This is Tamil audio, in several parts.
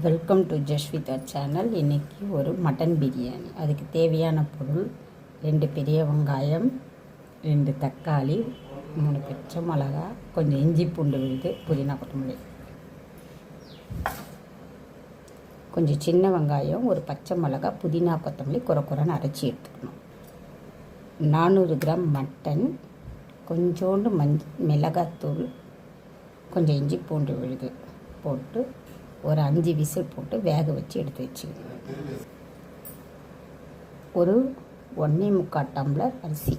Welcome to Jasvitha channel. இன்றைக்கி ஒரு மட்டன் பிரியாணி. அதுக்கு தேவையான பொருள் 2 பெரிய வெங்காயம், 2 தக்காளி, 3 பச்சை மிளகா, கொஞ்சம் இஞ்சி பூண்டு விழுது, புதினா கொத்தமல்லி, கொஞ்சம் சின்ன வெங்காயம், ஒரு பச்சை மிளகா, புதினா கொத்தமல்லி குறைன்னு அரைச்சி எடுத்துக்கணும். 400 கிராம் மட்டன், கொஞ்சோண்டு மிளகாத்தூள், கொஞ்சம் இஞ்சி பூண்டு விழுது போட்டு ஒரு 5 விசில் போட்டு வேக வச்சு எடுத்து வச்சுக்கணும். ஒரு 1.25 டம்ளர் அரிசி,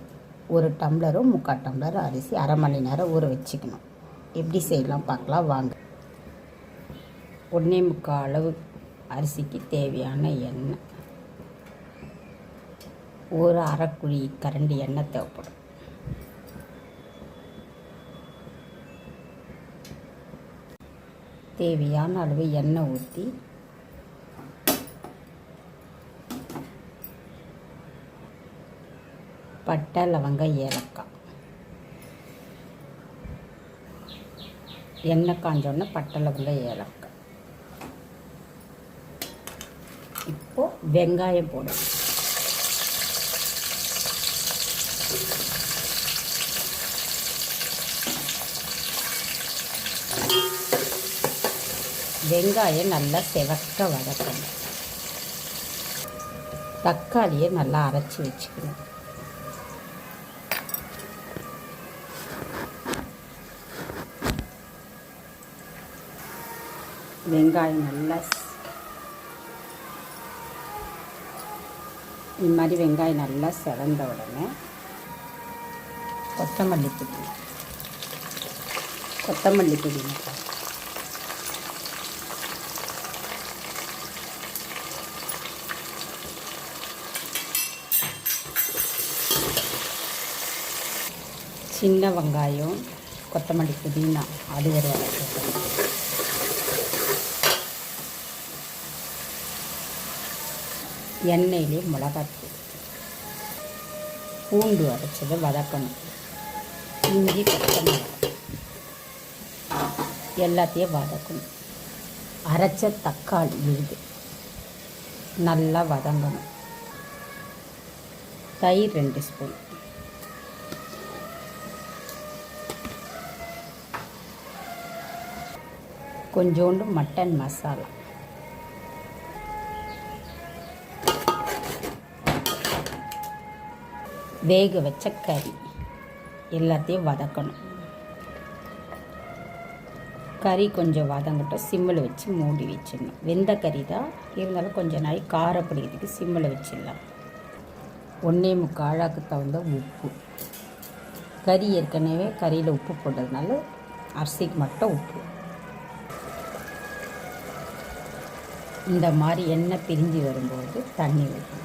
1 டம்ளரும் 3/4 டம்ளர் அரிசி அரை மணி நேரம் ஊற வச்சுக்கணும். எப்படி செய்யலாம் பார்க்கலாம் வாங்க. 1.25 அளவு அரிசிக்கு தேவையான எண்ணெய், ஒரு அரைக்குழி கரண்டி எண்ணெய் தேவைப்படும். தேவையான அளவு எண்ணெய் ஊற்றி பட்டை, லவங்கம், ஏலக்காய், எண்ணெய் காஞ்சோடனே பட்டை, லவங்கம், ஏலக்காய். இப்போது வெங்காயம் போடணும். வெங்காயம் நல்லா செவக்க வதக்கணும். தக்காளியை நல்லா அரைச்சி வச்சுக்கணும். வெங்காயம் நல்லா இந்த மாதிரி வெங்காயம் நல்லா செவந்த உடனே கொத்தமல்லி பொடி சின்ன வெங்காயம், கொத்தமல்லி, புதினா அது ஒரு வதக்கணும். எண்ணெயிலே மிளகாத்தூள், பூண்டு அரைச்சதை வதக்கணும். இஞ்சி, பச்சை மிளகாய் எல்லாத்தையும் வதக்கணும். அரைச்ச தக்காளி விழுது நல்லா வதங்கணும். தயிர் 2 ஸ்பூன், கொஞ்சோண்டு மட்டன் மசாலா, வேக வச்ச கறி எல்லாத்தையும் வதக்கணும். கறி கொஞ்சம் வதங்கட்டும். சிம்மில் வச்சு மூடி வச்சிடணும். வெந்த கறி தான் இருந்தாலும் கொஞ்சம் நாள் காரப்பிடிக்கிறதுக்கு சிம்மில் வச்சிடலாம். 1.25 ஆழாக்கு தகுந்த உப்பு. கறி ஏற்கனவே கறியில் உப்பு போட்டதுனால அரிசிக்கு மட்டும் உப்பு. இந்த மாதிரி எண்ணெய் பிரிஞ்சு வரும்போது தண்ணி ஊற்றணும்.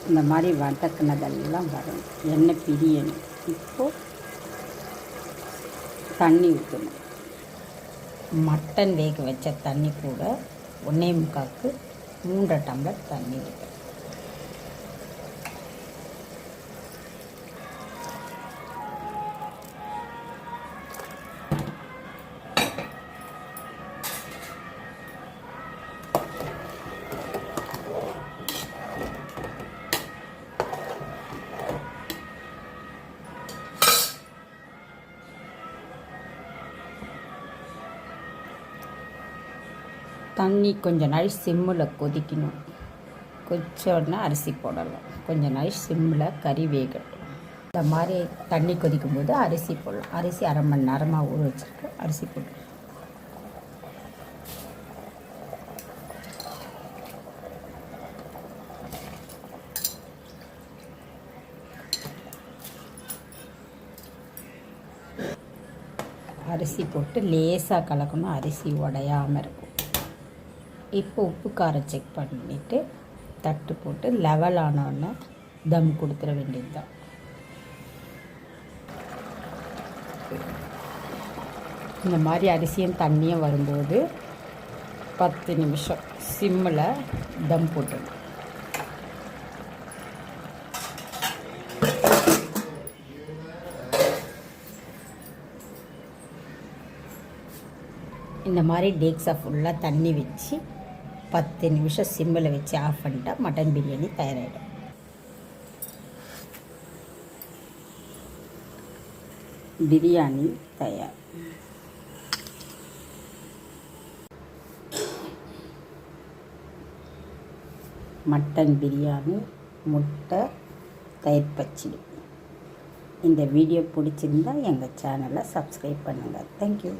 இந்த மாதிரி வதக்குனதெல்லாம் வரும், எண்ணெய் பிரியணும். இப்போது தண்ணி ஊற்றணும். மட்டன் வேக வச்ச தண்ணி கூட 1.25க்கு 3 டம்ளர் தண்ணி ஊற்றணும். தண்ணி கொஞ்ச நாள் சிம்மில் கொதிக்கணும். கொதிச்ச உடனே அரிசி போடலாம். கொஞ்ச நாள் சிம்மில் கறி வேகட்டும். இந்த மாதிரி தண்ணி கொதிக்கும் போது அரிசி போடலாம். அரிசி அரை மணி நேரமாக ஊற வச்சுட்டு அரிசி போடலாம். அரிசி போட்டு லேசாக கலக்கணும், அரிசி உடையாமல் இருக்கும். இப்போ உப்பு காரம் செக் பண்ணிவிட்டு தட்டு போட்டு லெவல் ஆனோடனே தம் கொடுத்துட வேண்டியது தான். இந்த மாதிரி அரிசியும் தண்ணியும் வரும்போது 10 நிமிஷம் சிம்மில் தம் போட்டுடணும். இந்த மாதிரி டேக்ஸை ஃபுல்லாக தண்ணி வச்சு 10 நிமிஷம் சிம்மில் வச்சு ஆஃப் பண்ணிட்டா மட்டன் பிரியாணி தயாராகிடும். பிரியாணி தயார். மட்டன் பிரியாணி, முட்டை, தயிர் பச்சடி. இந்த வீடியோ பிடிச்சிருந்தா எங்கள் சேனலை சப்ஸ்கிரைப் பண்ணுங்கள். தேங்க்யூ.